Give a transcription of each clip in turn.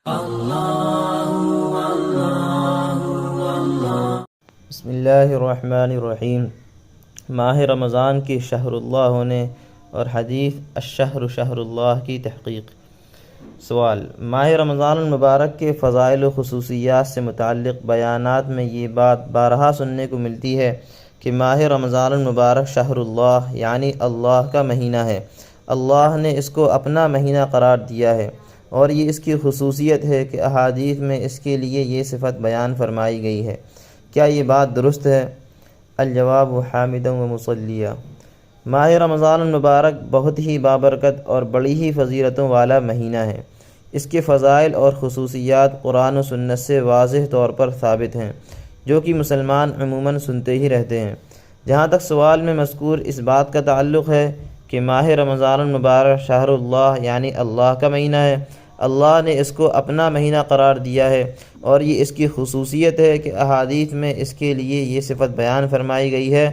بسم اللہ الرحمن الرحیم۔ ماہ رمضان کے شہر اللہ ہونے اور حدیث الشہر شہر اللہ کی تحقیق۔ سوال: ماہ رمضان المبارک کے فضائل و خصوصیات سے متعلق بیانات میں یہ بات بارہا سننے کو ملتی ہے کہ ماہ رمضان المبارک شہر اللہ یعنی اللہ کا مہینہ ہے۔ اللہ نے اس کو اپنا مہینہ قرار دیا ہے اور یہ اس کی خصوصیت ہے کہ احادیث میں اس کے لیے یہ صفت بیان فرمائی گئی ہے۔ کیا یہ بات درست ہے؟ الجواب: حامدا و مصلیہ۔ ماہ رمضان المبارک بہت ہی بابرکت اور بڑی ہی فضیلتوں والا مہینہ ہے۔ اس کے فضائل اور خصوصیات قرآن و سنت سے واضح طور پر ثابت ہیں، جو کہ مسلمان عموماً سنتے ہی رہتے ہیں۔ جہاں تک سوال میں مذکور اس بات کا تعلق ہے کہ ماہ رمضان المبارک شہر اللہ یعنی اللہ کا مہینہ ہے، اللہ نے اس کو اپنا مہینہ قرار دیا ہے اور یہ اس کی خصوصیت ہے کہ احادیث میں اس کے لیے یہ صفت بیان فرمائی گئی ہے،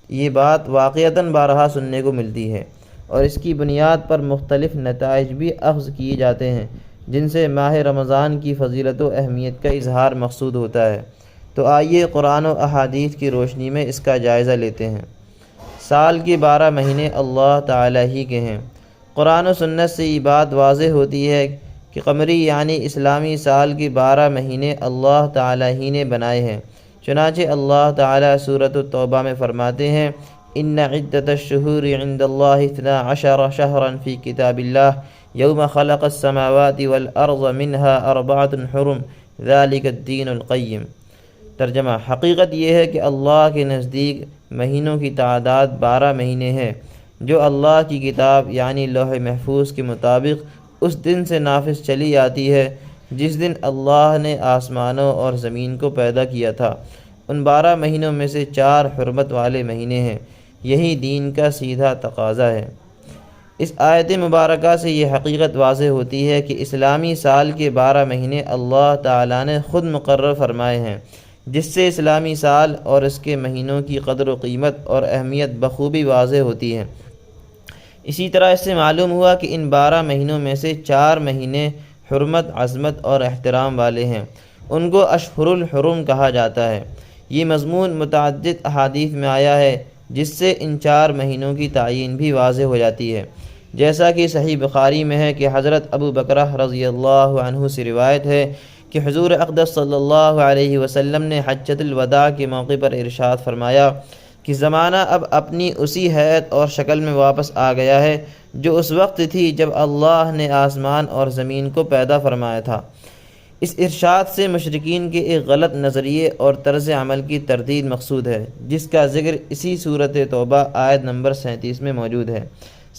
یہ بات واقعتاً بارہا سننے کو ملتی ہے اور اس کی بنیاد پر مختلف نتائج بھی اخذ کیے جاتے ہیں جن سے ماہ رمضان کی فضیلت و اہمیت کا اظہار مقصود ہوتا ہے۔ تو آئیے قرآن و احادیث کی روشنی میں اس کا جائزہ لیتے ہیں۔ سال کے 12 مہینے اللہ تعالیٰ ہی کے ہیں۔ قرآن و سنت سے یہ بات واضح ہوتی ہے کہ قمری یعنی اسلامی سال کے 12 مہینے اللہ تعالیٰ ہی نے بنائے ہیں۔ چنانچہ اللہ تعالیٰ سورۃ التوبہ میں فرماتے ہیں: ان عدۃ الشہور عند اللہ 12 شہرا فی کتاب اللہ یوم خلق السماوات والارض منها 4 حرم ذلک الدین القیم۔ ترجمہ: حقیقت یہ ہے کہ اللہ کے نزدیک مہینوں کی تعداد 12 مہینے ہے، جو اللہ کی کتاب یعنی لوح محفوظ کے مطابق اس دن سے نافذ چلی آتی ہے جس دن اللہ نے آسمانوں اور زمین کو پیدا کیا تھا۔ ان 12 مہینوں میں سے 4 حرمت والے مہینے ہیں۔ یہی دین کا سیدھا تقاضا ہے۔ اس آیت مبارکہ سے یہ حقیقت واضح ہوتی ہے کہ اسلامی سال کے 12 مہینے اللہ تعالیٰ نے خود مقرر فرمائے ہیں، جس سے اسلامی سال اور اس کے مہینوں کی قدر و قیمت اور اہمیت بخوبی واضح ہوتی ہے۔ اسی طرح اس سے معلوم ہوا کہ ان 12 مہینوں میں سے 4 مہینے حرمت، عظمت اور احترام والے ہیں۔ ان کو اشہر الحرم کہا جاتا ہے۔ یہ مضمون متعدد احادیث میں آیا ہے جس سے ان 4 مہینوں کی تعیین بھی واضح ہو جاتی ہے، جیسا کہ صحیح بخاری میں ہے کہ حضرت ابو بکرہ رضی اللہ عنہ سے روایت ہے کہ حضور اقدس صلی اللہ علیہ وسلم نے حجۃ الوداع کے موقع پر ارشاد فرمایا کہ زمانہ اب اپنی اسی حیت اور شکل میں واپس آ گیا ہے جو اس وقت تھی جب اللہ نے آسمان اور زمین کو پیدا فرمایا تھا۔ اس ارشاد سے مشرکین کے ایک غلط نظریے اور طرز عمل کی تردید مقصود ہے، جس کا ذکر اسی سورۃ توبہ آیت نمبر 37 میں موجود ہے۔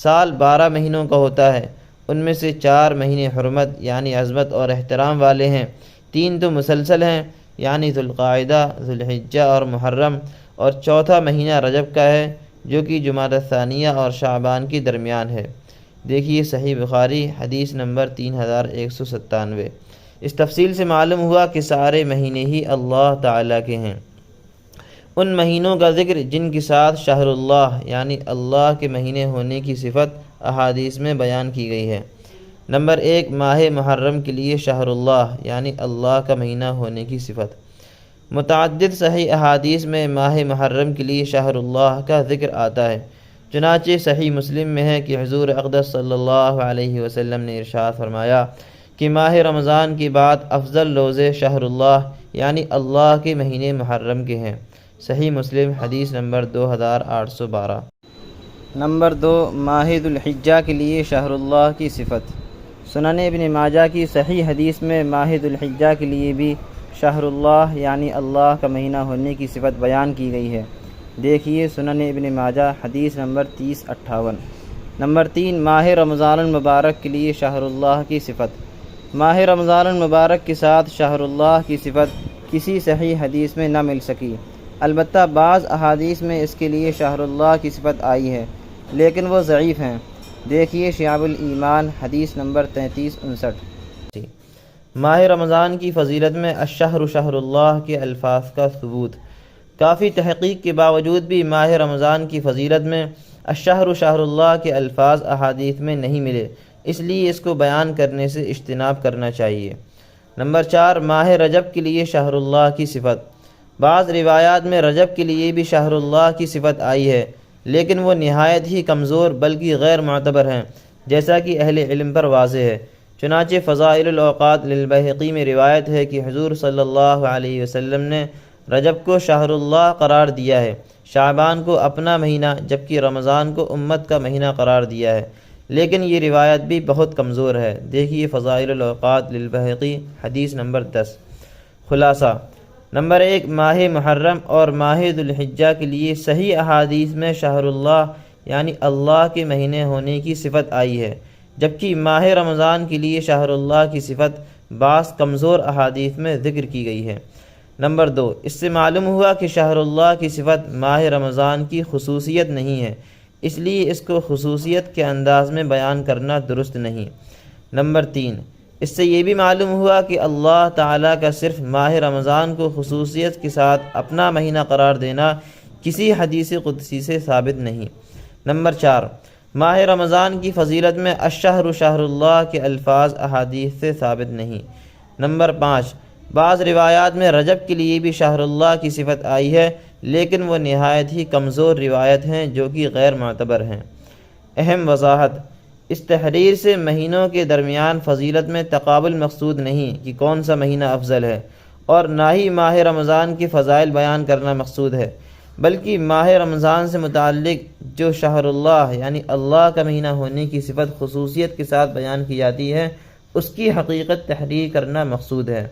سال 12 مہینوں کا ہوتا ہے، ان میں سے 4 مہینے حرمت یعنی عظمت اور احترام والے ہیں، 3 تو مسلسل ہیں یعنی ذوالقعدہ، ذوالحجہ اور محرم، اور 4تھا مہینہ رجب کا ہے جو کہ جمادی الثانیہ اور شعبان کے درمیان ہے۔ دیکھیے صحیح بخاری حدیث نمبر 3197۔ اس تفصیل سے معلوم ہوا کہ سارے مہینے ہی اللہ تعالیٰ کے ہیں۔ ان مہینوں کا ذکر جن کے ساتھ شہر اللہ یعنی اللہ کے مہینے ہونے کی صفت احادیث میں بیان کی گئی ہے۔ نمبر 1، ماہ محرم کے لیے شہر اللہ یعنی اللہ کا مہینہ ہونے کی صفت۔ متعدد صحیح احادیث میں ماہ محرم کے لیے شہر اللہ کا ذکر آتا ہے۔ چنانچہ صحیح مسلم میں ہے کہ حضور اقدس صلی اللہ علیہ وسلم نے ارشاد فرمایا کہ ماہ رمضان کے بعد افضل روزے شہر اللہ یعنی اللہ کے مہینے محرم کے ہیں۔ صحیح مسلم حدیث نمبر 2812۔ نمبر 2، ماہ ذوالحجہ کے لیے شہر اللہ کی صفت۔ سنن ابن ماجہ کی صحیح حدیث میں ماہ ذوالحجہ کے لیے بھی شہر اللہ یعنی اللہ کا مہینہ ہونے کی صفت بیان کی گئی ہے۔ دیکھیے سنن ابن ماجہ حدیث نمبر 3058۔ نمبر 3، ماہ رمضان المبارک کے لیے شہر اللہ کی صفت۔ ماہ رمضان المبارک کے ساتھ شہر اللہ کی صفت کسی صحیح حدیث میں نہ مل سکی، البتہ بعض احادیث میں اس کے لیے شہر اللہ کی صفت آئی ہے، لیکن وہ ضعیف ہیں۔ دیکھیے شعب الایمان حدیث نمبر 3359۔ ماہ رمضان کی فضیلت میں الشہر شہر اللہ کے الفاظ کا ثبوت۔ کافی تحقیق کے باوجود بھی ماہ رمضان کی فضیلت میں الشہر شہر اللہ کے الفاظ احادیث میں نہیں ملے، اس لیے اس کو بیان کرنے سے اجتناب کرنا چاہیے۔ نمبر 4، ماہ رجب کے لیے شہر اللہ کی صفت۔ بعض روایات میں رجب کے لیے بھی شہر اللہ کی صفت آئی ہے، لیکن وہ نہایت ہی کمزور بلکہ غیر معتبر ہیں، جیسا کہ اہل علم پر واضح ہے۔ چنانچہ فضائل الاوقات للبیہقی میں روایت ہے کہ حضور صلی اللہ علیہ وسلم نے رجب کو شہر اللہ قرار دیا ہے، شعبان کو اپنا مہینہ، جبکہ رمضان کو امت کا مہینہ قرار دیا ہے، لیکن یہ روایت بھی بہت کمزور ہے۔ دیکھیے فضائل الاوقات للبیہقی، حدیث نمبر 10۔ خلاصہ: نمبر 1، ماہ محرم اور ماہ ذو الحجہ کے لیے صحیح احادیث میں شہر اللہ یعنی اللہ کے مہینے ہونے کی صفت آئی ہے، جبکہ ماہ رمضان کے لیے شہر اللہ کی صفت بعض کمزور احادیث میں ذکر کی گئی ہے۔ نمبر 2، اس سے معلوم ہوا کہ شہر اللہ کی صفت ماہ رمضان کی خصوصیت نہیں ہے، اس لیے اس کو خصوصیت کے انداز میں بیان کرنا درست نہیں۔ نمبر 3، اس سے یہ بھی معلوم ہوا کہ اللہ تعالیٰ کا صرف ماہ رمضان کو خصوصیت کے ساتھ اپنا مہینہ قرار دینا کسی حدیث قدسی سے ثابت نہیں۔ نمبر 4، ماہ رمضان کی فضیلت میں الشہر شہر اللہ کے الفاظ احادیث سے ثابت نہیں۔ نمبر 5، بعض روایات میں رجب کے لیے بھی شہر اللہ کی صفت آئی ہے، لیکن وہ نہایت ہی کمزور روایت ہیں جو کہ غیر معتبر ہیں۔ اہم وضاحت: اس تحریر سے مہینوں کے درمیان فضیلت میں تقابل مقصود نہیں کہ کون سا مہینہ افضل ہے، اور نہ ہی ماہ رمضان کی فضائل بیان کرنا مقصود ہے، بلکہ ماہ رمضان سے متعلق جو شہر اللہ یعنی اللہ کا مہینہ ہونے کی صفت خصوصیت کے ساتھ بیان کی جاتی ہے، اس کی حقیقت تحریر کرنا مقصود ہے۔